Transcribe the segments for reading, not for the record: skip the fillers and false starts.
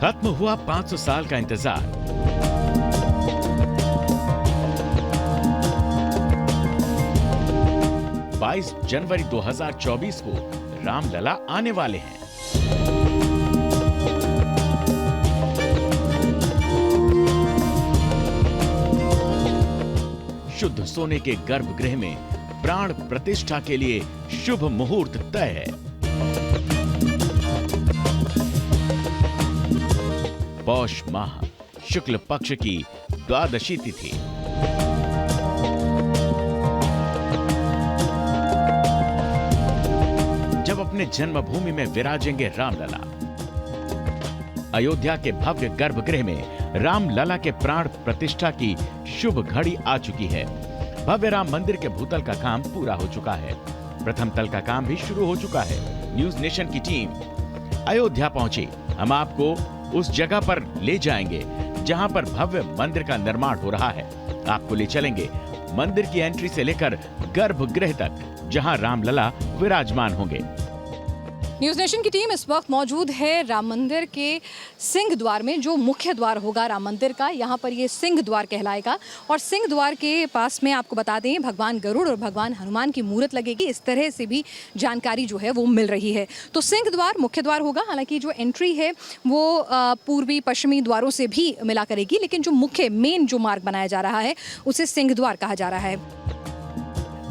खत्म हुआ 500 साल का इंतजार। 22 जनवरी 2024 को रामलला आने वाले हैं। शुद्ध सोने के गर्भगृह में प्राण प्रतिष्ठा के लिए शुभ मुहूर्त तय है। पौष माह शुक्ल पक्ष की द्वादशी तिथि। जब अपने जन्मभूमि में विराजेंगे रामलला। अयोध्या के भव्य गर्भगृह में रामलला के प्राण प्रतिष्ठा की शुभ घड़ी आ चुकी है। भव्य राम मंदिर के भूतल का काम पूरा हो चुका है। प्रथम तल का काम भी शुरू हो चुका है। न्यूज नेशन की टीम अयोध्या पहुंची। हम आपको उस जगह पर ले जाएंगे जहां पर भव्य मंदिर का निर्माण हो रहा है। आपको ले चलेंगे मंदिर की एंट्री से लेकर गर्भगृह तक, जहां रामलला विराजमान होंगे। न्यूज़ नेशन की टीम इस वक्त मौजूद है राम मंदिर के सिंह द्वार में, जो मुख्य द्वार होगा राम मंदिर का। यहाँ पर ये सिंह द्वार कहलाएगा और सिंह द्वार के पास में आपको बता दें भगवान गरुड़ और भगवान हनुमान की मूर्त लगेगी। इस तरह से भी जानकारी जो है वो मिल रही है। तो सिंह द्वार मुख्य द्वार होगा। हालांकि जो एंट्री है वो पूर्वी पश्चिमी द्वारों से भी मिला करेगी, लेकिन जो मुख्य मेन जो मार्ग बनाया जा रहा है उसे सिंह द्वार कहा जा रहा है।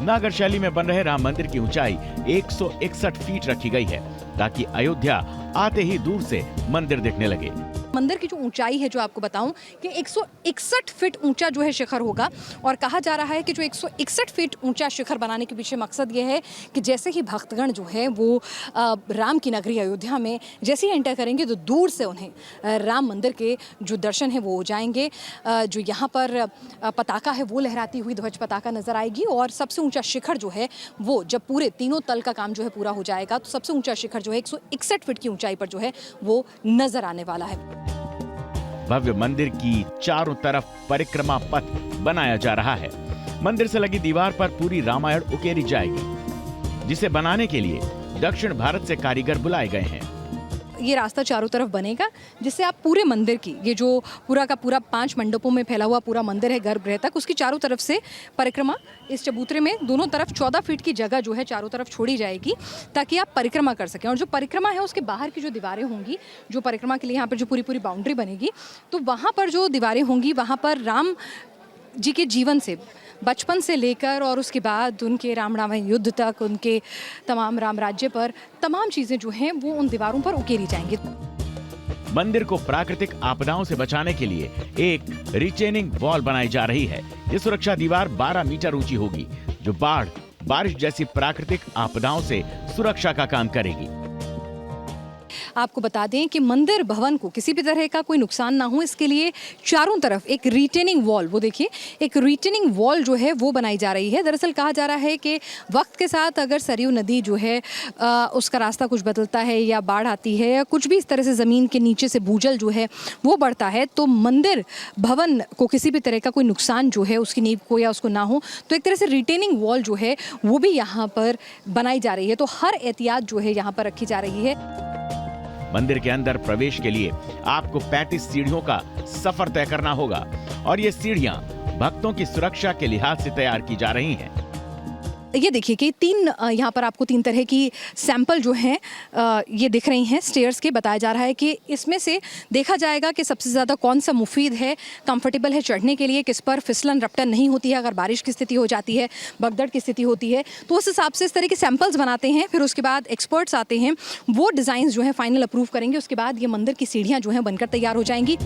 नागर शैली में बन रहे राम मंदिर की ऊंचाई 161 फीट रखी गई है, ताकि अयोध्या आते ही दूर से मंदिर दिखने लगे। मंदिर की जो ऊंचाई है, जो आपको बताऊं कि 161 फीट ऊंचा जो है शिखर होगा। और कहा जा रहा है कि जो 161 फीट ऊंचा शिखर बनाने के पीछे मकसद ये है कि जैसे ही भक्तगण जो है वो राम की नगरी अयोध्या में जैसे ही एंटर करेंगे तो दूर से उन्हें राम मंदिर के जो दर्शन है वो हो जाएंगे। जो यहाँ पर पताका है वो लहराती हुई ध्वज पताका नजर आएगी। और सबसे ऊंचा शिखर जो है वो जब पूरे तीनों तल का काम जो है पूरा हो जाएगा तो सबसे ऊंचा शिखर जो है 161 फीट की ऊंचाई पर जो है वो नजर आने वाला है। भव्य मंदिर की चारों तरफ परिक्रमा पथ बनाया जा रहा है। मंदिर से लगी दीवार पर पूरी रामायण उकेरी जाएगी, जिसे बनाने के लिए दक्षिण भारत से कारीगर बुलाए गए हैं। ये रास्ता चारों तरफ बनेगा, जिससे आप पूरे मंदिर की, ये जो पूरा का पूरा 5 मंडपों में फैला हुआ पूरा मंदिर है गर्भगृह तक, उसकी चारों तरफ से परिक्रमा इस चबूतरे में दोनों तरफ 14 फीट की जगह जो है चारों तरफ छोड़ी जाएगी, ताकि आप परिक्रमा कर सकें। और जो परिक्रमा है उसके बाहर की जो दीवारें होंगी, जो परिक्रमा के लिए यहाँ पर जो पूरी बाउंड्री बनेगी, तो वहाँ पर जो दीवारें होंगी वहाँ पर राम जी के जीवन से, बचपन से लेकर और उसके बाद उनके राम रावण युद्ध तक, उनके तमाम राम राज्य पर तमाम चीजें जो हैं वो उन दीवारों पर उकेरी जाएंगी। मंदिर को प्राकृतिक आपदाओं से बचाने के लिए एक रिटेनिंग वॉल बनाई जा रही है। ये सुरक्षा दीवार 12 मीटर ऊंची होगी, जो बाढ़, बारिश जैसी प्राकृतिक आपदाओं से सुरक्षा का काम करेगी। आपको बता दें कि मंदिर भवन को किसी भी तरह का कोई नुकसान ना हो, इसके लिए चारों तरफ एक रिटेनिंग वॉल, वो देखिए एक रिटेनिंग वॉल जो है वो बनाई जा रही है। दरअसल कहा जा रहा है कि वक्त के साथ अगर सरयू नदी जो है उसका रास्ता कुछ बदलता है या बाढ़ आती है या कुछ भी इस तरह से ज़मीन के नीचे से भूजल जो है वो बढ़ता है, तो मंदिर भवन को किसी भी तरह का कोई नुकसान जो है उसकी नींव को या उसको ना हो, तो एक तरह से रिटेनिंग वॉल जो है वो भी यहाँ पर बनाई जा रही है। तो हर एहतियात जो है यहाँ पर रखी जा रही है। मंदिर के अंदर प्रवेश के लिए आपको 35 सीढ़ियों का सफर तय करना होगा और ये सीढ़ियां भक्तों की सुरक्षा के लिहाज से तैयार की जा रही हैं। ये देखिए कि यहाँ पर आपको 3 तरह की सैंपल जो हैं ये दिख रही हैं स्टेयर्स के। बताया जा रहा है कि इसमें से देखा जाएगा कि सबसे ज़्यादा कौन सा मुफीद है, कंफर्टेबल है चढ़ने के लिए, किस पर फिसलन रपटन नहीं होती है अगर बारिश की स्थिति हो जाती है, भगदड़ की स्थिति होती है। तो उस हिसाब से इस तरह के सैंपल्स बनाते हैं। फिर उसके बाद एक्सपर्ट्स आते हैं, वो डिज़ाइन जो है फाइनल अप्रूव करेंगे। उसके बाद ये मंदिर की सीढ़ियाँ जो हैं बनकर तैयार हो जाएंगी।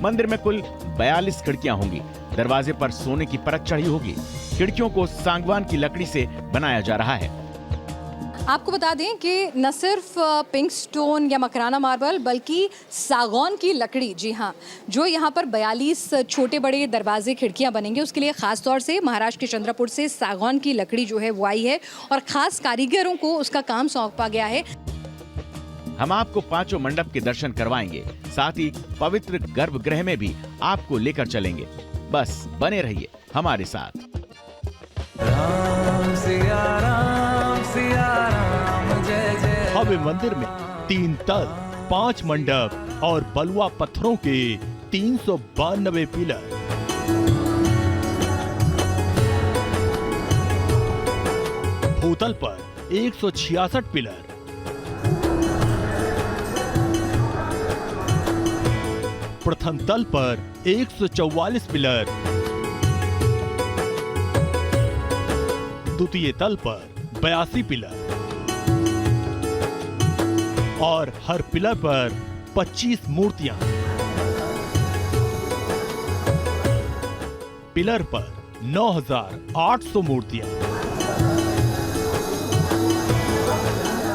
मंदिर में कुल 42 खिड़कियां होंगी। दरवाजे पर सोने की परत चढ़ी होगी। खिड़कियों को सागवान की लकड़ी से बनाया जा रहा है। आपको बता दें कि न सिर्फ पिंक स्टोन या मकराना मार्बल, बल्कि सागौन की लकड़ी, जी हाँ, जो यहाँ पर 42 छोटे बड़े दरवाजे खिड़कियाँ बनेंगे, उसके लिए खास तौर से महाराष्ट्र के चंद्रपुर से सागौन की लकड़ी जो है वो आई है और खास कारीगरों को उसका काम सौंपा गया है। हम आपको 5 मंडप के दर्शन करवाएंगे, साथ ही पवित्र गर्भगृह में भी आपको लेकर चलेंगे। बस बने रहिए हमारे साथ। राम सिया राम जय जय। भव्य मंदिर में 3 तल, 5 मंडप और बलुआ पत्थरों के 392 पिलर। भूतल पर 166 पिलर, प्रथम तल पर 144 पिलर, द्वितीय तल पर 82 पिलर और हर पिलर पर 25 मूर्तियां। पिलर पर 9,800 मूर्तियां,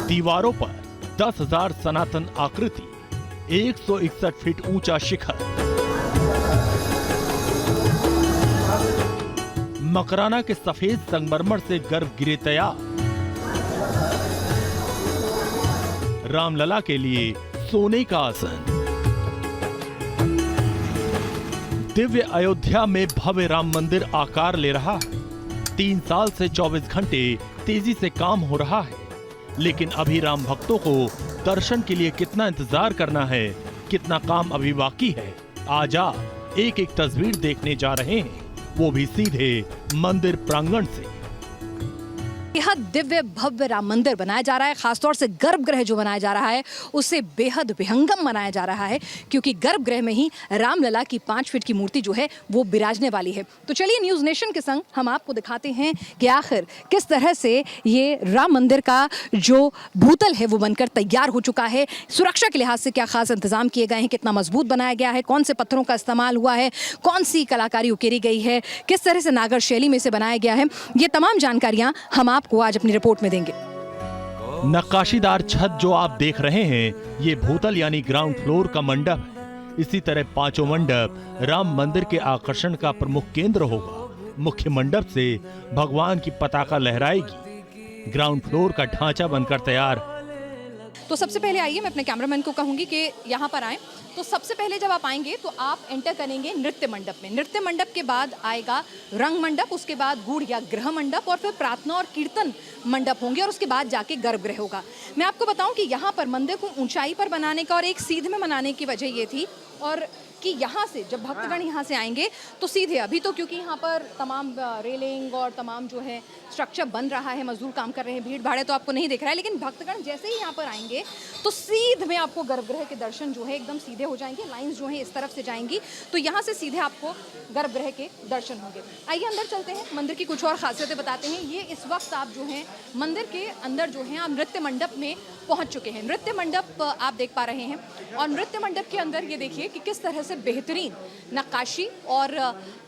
दीवारों पर 10,000 सनातन आकृति, 161 फीट ऊंचा शिखर, मकराना के सफेद संगमरमर से गर्भगृह तैयार, रामलला के लिए सोने का आसन। दिव्य अयोध्या में भव्य राम मंदिर आकार ले रहा है। 3 साल से 24 घंटे तेजी से काम हो रहा है, लेकिन अभी राम भक्तों को दर्शन के लिए कितना इंतजार करना है, कितना काम अभी बाकी है, आज आप एक एक तस्वीर देखने जा रहे हैं, वो भी सीधे मंदिर प्रांगण से। बेहद दिव्य भव्य राम मंदिर बनाया जा रहा है। खासतौर से गर्भगृह जो बनाया जा रहा है उसे बेहद विहंगम बनाया जा रहा है, क्योंकि गर्भगृह में ही रामलला की 5 फीट की मूर्ति जो है वो विराजने वाली है। तो चलिए न्यूज़ नेशन के संग हम आपको दिखाते हैं कि आखिर किस तरह से ये राम मंदिर का जो भूतल है वो बनकर तैयार हो चुका है। सुरक्षा के लिहाज से क्या खास इंतजाम किए गए हैं, कितना मजबूत बनाया गया है, कौन से पत्थरों का इस्तेमाल हुआ है, कौन सी कलाकारी उकेरी गई है, किस तरह से नागर शैली में इसे बनाया गया है, ये तमाम जानकारियां हम आपको आज अपनी रिपोर्ट में देंगे। नक्काशीदार छत जो आप देख रहे हैं, ये भूतल यानी ग्राउंड फ्लोर का मंडप है। इसी तरह 5 मंडप राम मंदिर के आकर्षण का प्रमुख केंद्र होगा। मुख्य मंडप से भगवान की पताका लहराएगी। ग्राउंड फ्लोर का ढांचा बनकर तैयार। तो सबसे पहले आइए, मैं अपने कैमरामैन को कहूंगी कि यहाँ पर आएं। तो सबसे पहले जब आप आएंगे तो आप एंटर करेंगे नृत्य मंडप में। नृत्य मंडप के बाद आएगा रंग मंडप, उसके बाद गूढ़ या गृह मंडप, और फिर प्रार्थना और कीर्तन मंडप होंगे, और उसके बाद जाके गर्भगृह होगा। मैं आपको बताऊं कि यहाँ पर मंदिर को ऊंचाई पर बनाने का और एक सीध में बनाने की वजह ये थी, और कि यहाँ से जब भक्तगण यहाँ से आएंगे तो सीधे, अभी तो क्योंकि यहाँ पर तमाम रेलिंग और तमाम जो है स्ट्रक्चर बन रहा है, मजदूर काम कर रहे हैं, भीड़ भाड़े तो आपको नहीं दिख रहा है, लेकिन भक्तगण जैसे ही यहाँ पर आएंगे तो सीध में आपको गर्भगृह के दर्शन जो है एकदम सीधे हो जाएंगे। लाइंस जो है इस तरफ से जाएंगी, तो यहाँ से सीधे आपको गर्भगृह के दर्शन होंगे। आइए अंदर चलते हैं, मंदिर की कुछ और खासियतें बताते हैं। ये इस वक्त आप जो है मंदिर के अंदर जो है आप नृत्य मंडप में पहुँच चुके हैं। नृत्य मंडप आप देख पा रहे हैं, और नृत्य मंडप के अंदर ये देखिए कि किस तरह से बेहतरीन नक्काशी और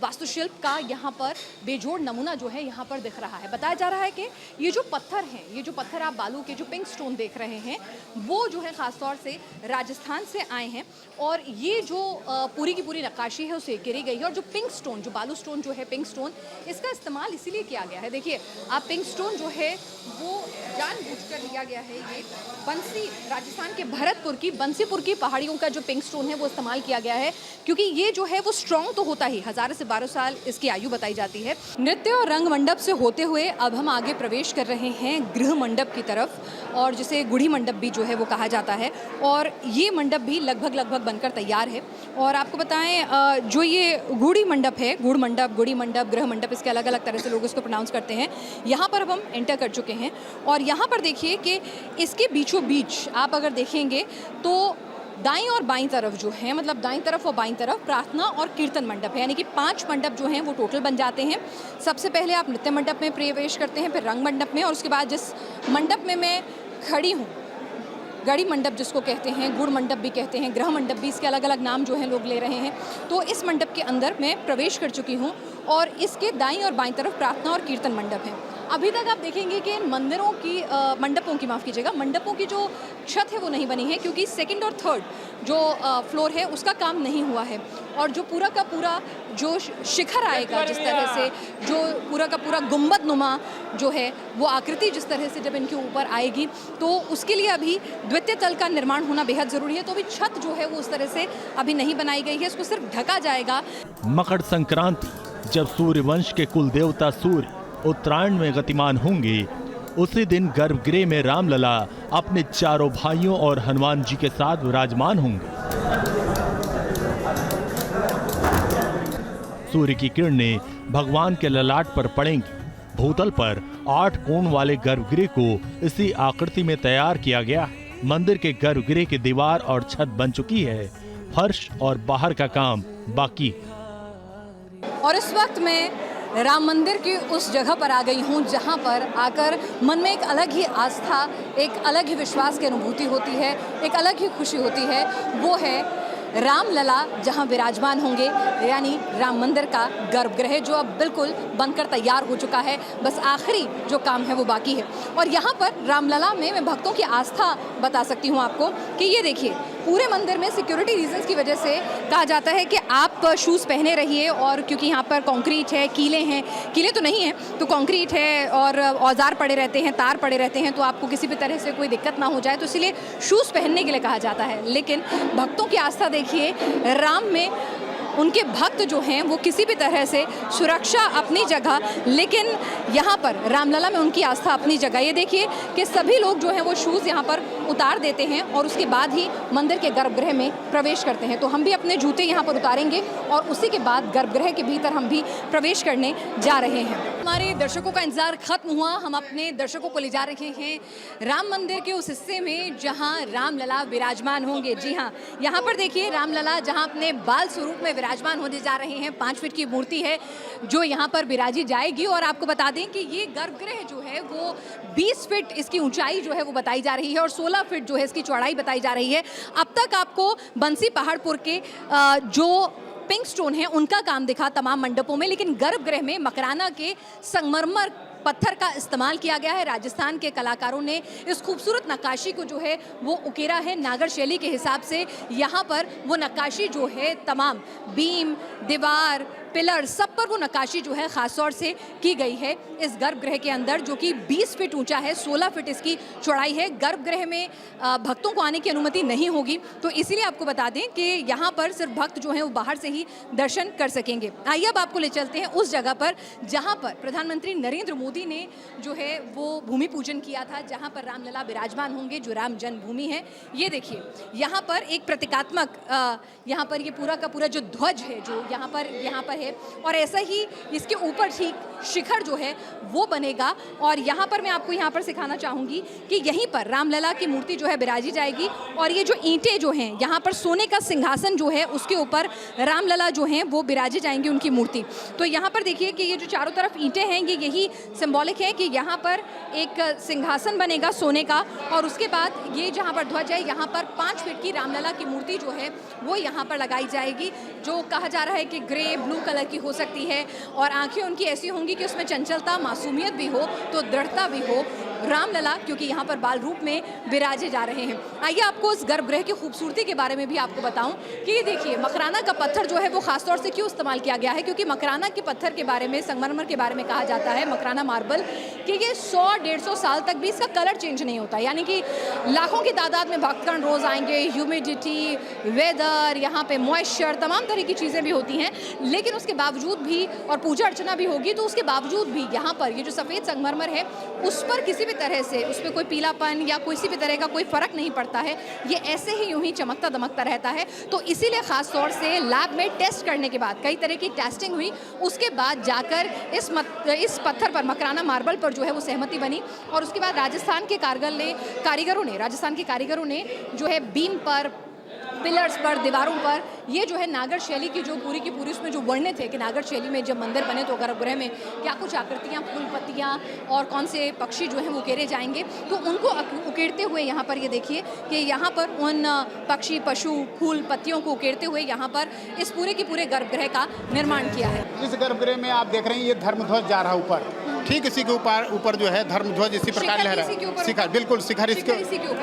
वास्तुशिल्प का यहाँ पर बेजोड़ नमूना जो है यहाँ पर दिख रहा है। बताया जा रहा है कि ये जो पत्थर हैं, ये जो पत्थर आप बालू के जो पिंक स्टोन देख रहे हैं, वो जो है खासतौर से राजस्थान से आए हैं, और ये जो पूरी की पूरी नक्काशी है उसे गिरी गई है। और जो पिंक स्टोन, जो बालू स्टोन जो है पिंक स्टोन, इसका इस्तेमाल इसीलिए किया गया है। देखिए आप, पिंक स्टोन जो है वो जानबूझकर लिया गया है। ये बंसी, राजस्थान के भरतपुर की बंसीपुर की पहाड़ियों का जो पिंक स्टोन है वो इस्तेमाल किया गया है, क्योंकि ये जो है वो स्ट्रॉन्ग तो होता ही, 1000 से 12 साल इसकी आयु बताई जाती है। नृत्य और रंग मंडप से होते हुए अब हम आगे प्रवेश कर रहे हैं गृह मंडप की तरफ, और जिसे गुढ़ी मंडप भी जो है वो कहा जाता है, और ये मंडप भी लगभग बनकर तैयार है। और आपको बताएं, जो ये गुढ़ी मंडप है, गुड़ मंडप, गुड़ी मंडप, गृह मंडप, इसके अलग अलग तरह से लोग इसको प्रोनाउंस करते हैं। यहाँ पर अब हम एंटर कर चुके हैं, और यहाँ पर देखिए कि इसके बीचों बीच आप अगर देखेंगे तो दाईं और बाईं तरफ जो है, मतलब दाईं तरफ और बाईं तरफ प्रार्थना और कीर्तन मंडप है, यानी कि 5 मंडप जो हैं वो टोटल बन जाते हैं। सबसे पहले आप नृत्य मंडप में प्रवेश करते हैं, फिर रंग मंडप में, और उसके बाद जिस मंडप में मैं खड़ी हूँ, गढ़ी मंडप जिसको कहते हैं, गुड़ मंडप भी कहते हैं, गृह मंडप भी, इसके अलग अलग नाम जो हैं लोग ले रहे हैं। तो इस मंडप के अंदर मैं प्रवेश कर चुकी हूँ, और इसके दाईं और बाईं तरफ प्रार्थना और कीर्तन मंडप है। अभी तक आप देखेंगे कि इन मंदिरों की मंडपों की जो छत है वो नहीं बनी है, क्योंकि 2nd और 3rd जो फ्लोर है उसका काम नहीं हुआ है, और जो पूरा का पूरा जो शिखर आएगा, जिस तरह से जो पूरा का पूरा गुंबद नुमा जो है वो आकृति जिस तरह से जब इनके ऊपर आएगी, तो उसके लिए अभी द्वितीय तल का निर्माण होना बेहद ज़रूरी है। तो अभी छत जो है वो उस तरह से अभी नहीं बनाई गई है, इसको सिर्फ ढका जाएगा। मकर संक्रांति, जब सूर्य वंश के कुल देवता सूर्य उत्तरायण में गतिमान होंगे, उसी दिन गर्भगृह में रामलला अपने चारों भाइयों और हनुमान जी के साथ विराजमान होंगे। सूर्य की किरणें भगवान के ललाट पर पड़ेंगी। भूतल पर 8 कोण वाले गर्भगृह को इसी आकृति में तैयार किया गया है। मंदिर के गर्भगृह की दीवार और छत बन चुकी है, फर्श और बाहर का काम बाकी। और इस वक्त मैं राम मंदिर की उस जगह पर आ गई हूँ जहाँ पर आकर मन में एक अलग ही आस्था, एक अलग ही विश्वास की अनुभूति होती है, एक अलग ही खुशी होती है। वो है रामलला जहाँ विराजमान होंगे, यानी राम मंदिर का गर्भगृह जो अब बिल्कुल बनकर तैयार हो चुका है। बस आखिरी जो काम है वो बाकी है। और यहाँ पर रामलला में मैं भक्तों की आस्था बता सकती हूँ आपको कि ये देखिए, पूरे मंदिर में सिक्योरिटी रीजंस की वजह से कहा जाता है कि आप शूज़ पहने रहिए, और क्योंकि यहाँ पर कंक्रीट है, कीले हैं, कीले तो नहीं हैं तो कंक्रीट है और औजार पड़े रहते हैं, तार पड़े रहते हैं, तो आपको किसी भी तरह से कोई दिक्कत ना हो जाए, तो इसलिए शूज़ पहनने के लिए कहा जाता है। लेकिन भक्तों की आस्था देखिए, राम में उनके भक्त जो हैं वो किसी भी तरह से सुरक्षा अपनी जगह, लेकिन यहाँ पर रामलला में उनकी आस्था अपनी जगह। ये देखिए कि सभी लोग जो हैं वो शूज़ यहाँ पर उतार देते हैं और उसके बाद ही मंदिर के गर्भगृह में प्रवेश करते हैं। तो हम भी अपने जूते यहाँ पर उतारेंगे और उसी के बाद गर्भगृह के भीतर हम भी प्रवेश करने जा रहे हैं। हमारे दर्शकों का इंतजार खत्म हुआ, हम अपने दर्शकों को ले जा रहे हैं राम मंदिर के उस हिस्से में जहाँ रामलला विराजमान होंगे। जी हाँ, यहाँ पर देखिए रामलला जहाँ अपने बाल स्वरूप में विराजमान होने जा रहे हैं। 5 फीट की मूर्ति है जो यहाँ पर विराजी जाएगी। और आपको बता दें कि ये गर्भगृह जो है वो 20 फीट इसकी ऊंचाई जो है वो बताई जा रही है और 16 फीट जो है इसकी चौड़ाई बताई जा रही है। अब तक आपको बंसी पहाड़पुर के जो पिंक स्टोन है उनका काम दिखा तमाम मंडपों में, लेकिन गर्भगृह में मकराना के संगमरमर पत्थर का इस्तेमाल किया गया है। राजस्थान के कलाकारों ने इस खूबसूरत नक्काशी को जो है वो उकेरा है नागर शैली के हिसाब से। यहाँ पर वो नक्काशी जो है तमाम बीम, दीवार, पिलर, सब पर वो नक्काशी जो है ख़ास तौर से की गई है इस गर्भगृह के अंदर, जो कि 20 फीट ऊंचा है, 16 फीट इसकी चौड़ाई है। गर्भगृह में भक्तों को आने की अनुमति नहीं होगी, तो इसीलिए आपको बता दें कि यहाँ पर सिर्फ भक्त जो हैं वो बाहर से ही दर्शन कर सकेंगे। आइए अब आपको ले चलते हैं उस जगह पर जहाँ पर प्रधानमंत्री नरेंद्र मोदी ने जो है वो भूमि पूजन किया था, जहाँ पर रामलला विराजमान होंगे, जो राम जन्मभूमि है। ये देखिए यहाँ पर एक प्रतीकात्मक यहाँ पर ये पूरा का पूरा जो ध्वज है जो यहाँ पर है, और ऐसा ही इसके ऊपर ठीक शिखर जो है वो बनेगा। और यहाँ पर मैं आपको यहाँ पर सिखाना चाहूँगी कि यहीं पर रामलला की मूर्ति जो है विराजी जाएगी, और ये जो ईंटें जो हैं यहाँ पर सोने का सिंहासन जो है उसके ऊपर रामलला जो हैं वो विराजी जाएंगी उनकी मूर्ति। तो यहाँ पर देखिए कि ये जो चारों तरफ ईंटें हैं ये यही सिंबॉलिक है कि यहाँ पर एक सिंहासन बनेगा सोने का, और उसके बाद ये जहाँ पर ध्वज है यहाँ पर 5 फीट की रामलला की मूर्ति जो है वो यहाँ पर लगाई जाएगी, जो कहा जा रहा है कि ग्रे ब्लू कलर की हो सकती है, और आंखें उनकी ऐसी होंगी कि उसमें चंचलता, मासूमियत भी हो तो दृढ़ता भी हो। रामलला क्योंकि यहाँ पर बाल रूप में विराजे जा रहे हैं। आइए आपको इस गर्भगृह की खूबसूरती के बारे में भी आपको बताऊं कि ये देखिए मकराना का पत्थर जो है वो खासतौर से क्यों इस्तेमाल किया गया है, क्योंकि मकराना के पत्थर के बारे में, संगमरमर के बारे में कहा जाता है, मकराना मार्बल, कि ये 100-150 साल तक भी इसका कलर चेंज नहीं होता। यानी कि लाखों की तादाद में भक्तगण रोज आएंगे, ह्यूमिडिटी, वेदर, यहाँ पे मॉइस्चर, तमाम तरह की चीज़ें भी होती हैं, लेकिन उसके बावजूद भी, और पूजा अर्चना भी होगी, तो उसके बावजूद भी यहाँ पर ये जो सफ़ेद संगमरमर है उस पर किसी भी तरह से उस पर कोई पीलापन या किसी भी तरह का कोई फर्क नहीं पड़ता है। ये ऐसे ही यूं ही चमकता दमकता रहता है। तो इसीलिए खास तौर से लैब में टेस्ट करने के बाद, कई तरह की टेस्टिंग हुई, उसके बाद जाकर इस पत्थर पर, मकराना मार्बल पर जो है वो सहमति बनी। और उसके बाद राजस्थान के कारीगरों ने जो है बीम पर, पिलर्स पर, दीवारों पर ये जो है नागर शैली की जो पूरी की पूरी उसमें जो वर्णित है कि नागर शैली में जब मंदिर बने तो गर्भगृह में क्या कुछ आकृतियाँ, फूल पत्तियाँ और कौन से पक्षी जो हैं वो उकेरे जाएंगे, तो उनको उकेरते हुए यहाँ पर ये देखिए कि यहाँ पर उन पक्षी, पशु, फूल पत्तियों को उकेरते हुए यहाँ पर इस पूरे के पूरे गर्भगृह का निर्माण किया है। इस गर्भगृह में आप देख रहे हैं ये धर्मध्वज जा रहा है ऊपर, ठीक इसी के ऊपर जो है धर्मध्वज इसी प्रकार लहरा है। शिखर, बिल्कुल शिखर इसके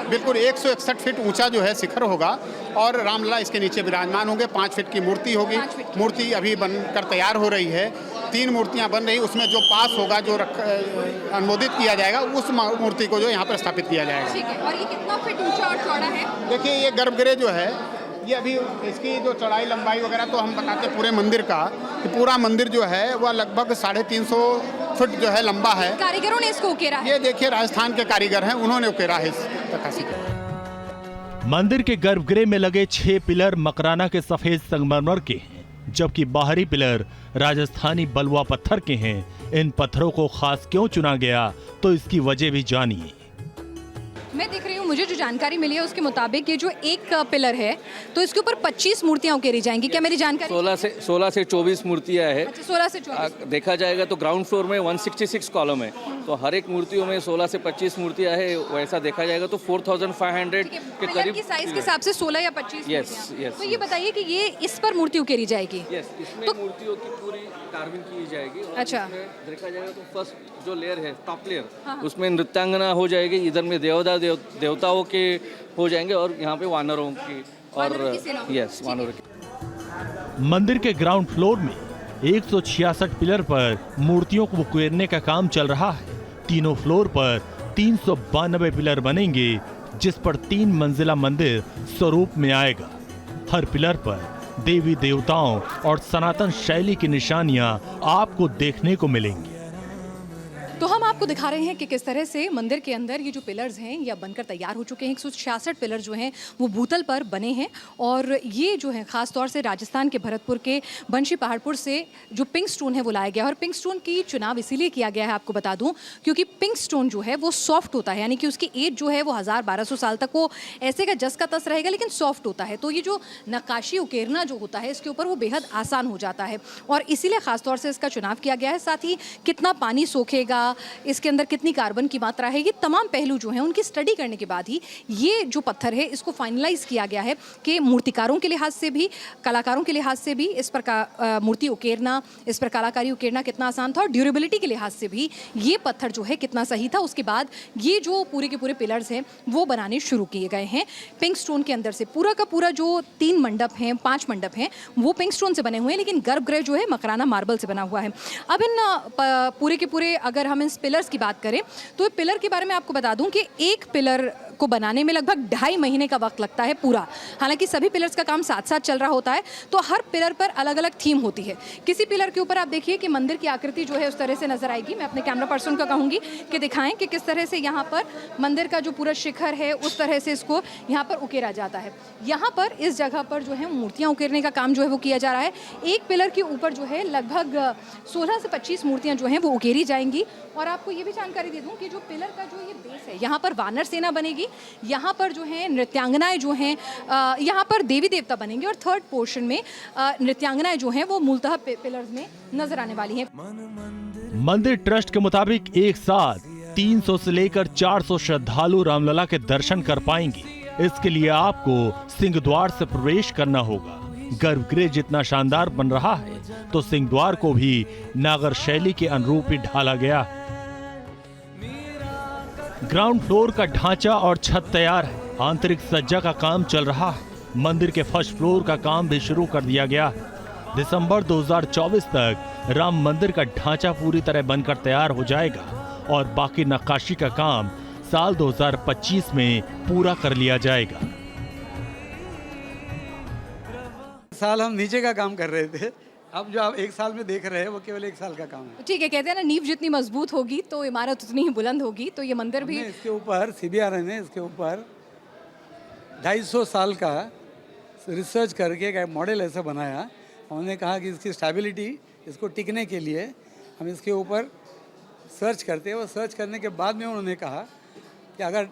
बिल्कुल 161 फीट ऊंचा जो है शिखर होगा, और रामलला इसके नीचे विराजमान होंगे। 5 फीट की मूर्ति होगी। मूर्ति अभी बनकर तैयार हो रही है, 3 मूर्तियां बन रही, उसमें जो पास होगा, जो अनुमोदित किया जाएगा, उस मूर्ति को जो यहाँ पर स्थापित किया जाएगा। ठीक है। और ये कितना फीट ऊंचा और चौड़ा है? देखिए ये गर्भगृह जो है ये अभी इसकी जो चौड़ाई लंबाई वगैरह तो हम बताते पूरे मंदिर का, कि पूरा मंदिर जो है वह लगभग 350 फुट जो है लंबा है। कारीगरों ने इसको उकेरा है। ये देखिए राजस्थान के कारीगर हैं, उन्होंने उकेरा है इस नक्काशी को। मंदिर के गर्भगृह में लगे 6 पिलर मकराना के सफेद संगमरमर के हैं, जबकि बाहरी पिलर राजस्थानी बलुआ पत्थर के हैं। इन पत्थरों को खास क्यों चुना गया, तो इसकी वजह भी जानिए। मैं देख रही हूँ, मुझे जो जानकारी मिली है उसके मुताबिक ये जो एक पिलर है तो इसके ऊपर 25 मूर्तियां उकेरी जाएंगी। क्या मेरी जानकारी? 16 से 24 मूर्तियां है। अच्छा, 16 से 24। देखा जाएगा तो ग्राउंड फ्लोर में 166 कॉलम है, तो हर एक मूर्तियों में 16 से 25 मूर्तियां है। वैसा देखा जाएगा तो 4500 के करीब की साइज के हिसाब से 16 या 25। Yes yes. तो ये बताइए कि ये इस पर मूर्ति उकेरी जाएगी? यस, इसमें मूर्तियों की पूरी कार्विंग की जाएगी। और अच्छा। देखा जाएगा तो फर्स्ट जो लेयर है, टॉप लेयर, उसमें नृत्यांगना हो जाएगी, इधर में देवताओं के हो जाएंगे और यहाँ पे वानरों की और यस वानरों की। मंदिर के ग्राउंड फ्लोर में 166 पिलर पर मूर्तियों को उकेरने का काम चल रहा है। तीनों फ्लोर पर 392 पिलर बनेंगे, जिस पर 3 मंजिला मंदिर स्वरूप में आएगा। हर पिलर पर देवी देवताओं और सनातन शैली की निशानियां आपको देखने को मिलेंगी। तो हम आपको दिखा रहे हैं कि किस तरह से मंदिर के अंदर ये जो पिलर्स हैं या बनकर तैयार हो चुके हैं। 166 पिलर जो हैं वो भूतल पर बने हैं और ये जो है ख़ास तौर से राजस्थान के भरतपुर के बंशी पहाड़पुर से जो पिंक स्टोन है वो लाया गया है। और पिंक स्टोन की चुनाव इसीलिए किया गया है, आपको बता दूं, क्योंकि पिंक स्टोन जो है वो सॉफ्ट होता है, यानी कि उसकी एज जो है वो 1000-1200 साल तक वो ऐसे का जस का तस रहेगा, लेकिन सॉफ्ट होता है। तो ये जो नक्काशी उकेरना जो होता है इसके ऊपर वो बेहद आसान हो जाता है और इसीलिए ख़ासतौर से इसका चुनाव किया गया है। साथ ही कितना पानी सोखेगा, इसके अंदर कितनी कार्बन की मात्रा है, ये तमाम पहलू जो हैं उनकी स्टडी करने के बाद ही ये जो पत्थर है इसको फाइनलाइज किया गया है कि मूर्तिकारों के लिहाज से भी, कलाकारों के लिहाज से भी इस पर मूर्ति उकेरना, इस पर कलाकारी उकेरना कितना आसान था और ड्यूरेबिलिटी के लिहाज से भी ये पत्थर जो है कितना सही था। उसके बाद ये जो पूरे के पूरे पिलर्स हैं वो बनाने शुरू किए गए हैं पिंक स्टोन के अंदर से। पूरा का पूरा जो 3 मंडप हैं, 5 मंडप हैं, वो पिंक स्टोन से बने हुए हैं, लेकिन गर्भगृह जो है मकराना मार्बल से बना हुआ है। अब इन पूरे के पूरे अगर हम इन पिलर्स की बात करें तो पिलर के बारे में आपको बता दूं कि एक पिलर को बनाने में लगभग 2.5 महीने का वक्त लगता है पूरा। हालांकि सभी पिलर्स का काम साथ साथ चल रहा होता है, तो हर पिलर पर अलग अलग थीम होती है। किसी पिलर के ऊपर आप देखिए कि मंदिर की आकृति जो है उस तरह से नजर आएगी। मैं अपने कैमरा पर्सन को कहूंगी कि दिखाएं कि किस तरह से यहाँ पर मंदिर का जो पूरा शिखर है उस तरह से इसको यहाँ पर उकेरा जाता है। यहाँ पर इस जगह पर जो है मूर्तियाँ उकेरने का काम जो है वो किया जा रहा है। एक पिलर के ऊपर जो है लगभग 16 से 25 मूर्तियाँ जो हैं वो उकेरी जाएंगी। और आपको ये भी जानकारी दे दूं कि जो पिलर का जो ये बेस है, यहाँ पर वानर सेना बनेगी, यहाँ पर जो है नृत्यांगनाएं जो हैं, यहाँ पर देवी देवता बनेंगे और थर्ड पोर्शन में नृत्यांगनाएं जो हैं वो मूलतः पिलर्स में नजर आने वाली हैं। मंदिर ट्रस्ट के मुताबिक एक साथ 300 से लेकर 400 श्रद्धालु रामलला के दर्शन कर पाएंगे। इसके लिए आपको सिंह द्वार से प्रवेश करना होगा। गर्भगृह जितना शानदार बन रहा है तो सिंह द्वार को भी नागर शैली के अनुरूप ही ढाला गया है। ग्राउंड फ्लोर का ढांचा और छत तैयार है, आंतरिक सज्जा का काम चल रहा है। मंदिर के फर्स्ट फ्लोर का काम भी शुरू कर दिया गया है। दिसंबर 2024 तक राम मंदिर का ढांचा पूरी तरह बनकर तैयार हो जाएगा और बाकी नक्काशी का काम साल 2025 में पूरा कर लिया जाएगा। साल हम नीचे का काम कर रहे थे, अब जो आप 1 साल में देख रहे हैं वो केवल 1 साल का काम है। ठीक है, कहते हैं ना नींव जितनी मजबूत होगी तो इमारत उतनी ही बुलंद होगी। तो ये मंदिर भी इसके ऊपर CBRN ने इसके ऊपर 250 साल का रिसर्च करके एक मॉडल ऐसा बनाया। उन्होंने कहा कि इसकी स्टेबिलिटी, इसको टिकने के लिए हम इसके ऊपर सर्च करते हैं। वो सर्च करने के बाद में उन्होंने कहा कि अगर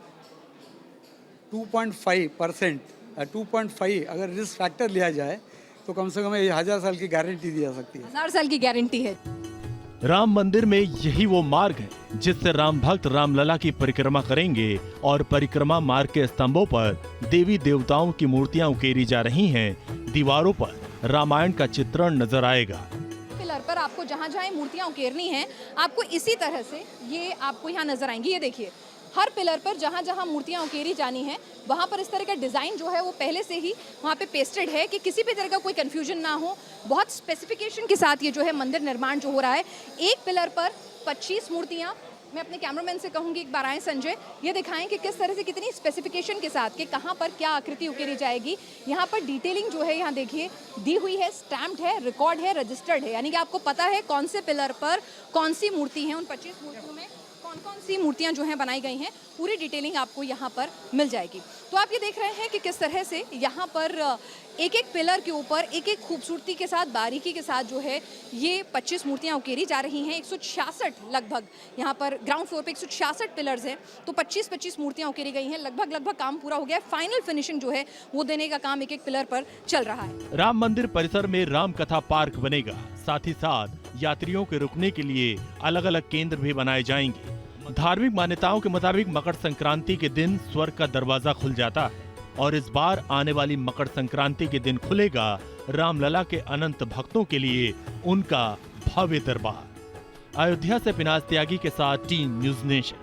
2.5% 2.5 अगर रिस्क फैक्टर लिया जाए तो कम से कम 1000 साल की गारंटी दी जा सकती है। 1000 साल की गारंटी है। राम मंदिर में यही वो मार्ग है जिससे राम भक्त रामलला की परिक्रमा करेंगे और परिक्रमा मार्ग के स्तंभों पर देवी देवताओं की मूर्तियां उकेरी जा रही हैं। दीवारों पर रामायण का चित्रण नजर आएगा। पिलर पर आपको जहाँ जहाँ मूर्तियां उकेरनी हैं, आपको इसी तरह से ये आपको यहाँ नजर आएंगी। ये देखिए, हर पिलर पर जहाँ जहाँ मूर्तियाँ उकेरी जानी हैं वहाँ पर इस तरह का डिज़ाइन जो है वो पहले से ही वहाँ पे पेस्टेड है कि किसी भी तरह का कोई कन्फ्यूजन ना हो। बहुत स्पेसिफिकेशन के साथ ये जो है मंदिर निर्माण जो हो रहा है। एक पिलर पर 25 मूर्तियाँ, मैं अपने कैमरामैन से कहूंगी एक बार आए संजय, ये दिखाएं कि किस तरह से कितनी स्पेसिफिकेशन के साथ कि कहाँ पर क्या आकृति उकेरी जाएगी। यहाँ पर डिटेलिंग जो है यहाँ देखिए दी हुई है, स्टैम्प्ड है, रिकॉर्ड है, रजिस्टर्ड है, यानी कि आपको पता है कौन से पिलर पर कौन सी मूर्ति है, उन 25 मूर्तियों में कौन कौन सी मूर्तियां जो हैं बनाई गई हैं, पूरी डिटेलिंग आपको यहाँ पर मिल जाएगी। तो आप ये देख रहे हैं कि किस तरह से यहाँ पर एक एक पिलर के ऊपर एक एक खूबसूरती के साथ, बारीकी के साथ जो है ये 25 मूर्तियां उकेरी जा रही हैं। 166 लगभग यहाँ पर ग्राउंड फ्लोर पे 166 पिलर्स हैं, तो 25-25 मूर्तियां उकेरी गई हैं। लगभग काम पूरा हो गया है। फाइनल फिनिशिंग जो है वो देने का काम एक एक पिलर पर चल रहा है। राम मंदिर परिसर में राम कथा पार्क बनेगा। साथ ही साथ यात्रियों के रुकने के लिए अलग अलग केंद्र भी बनाए जाएंगे। धार्मिक मान्यताओं के मुताबिक मकर संक्रांति के दिन स्वर्ग का दरवाजा खुल जाता है और इस बार आने वाली मकर संक्रांति के दिन खुलेगा रामलला के अनंत भक्तों के लिए उनका भव्य दरबार। अयोध्या से पिनाज त्यागी के साथ टीम न्यूज़ नेशन।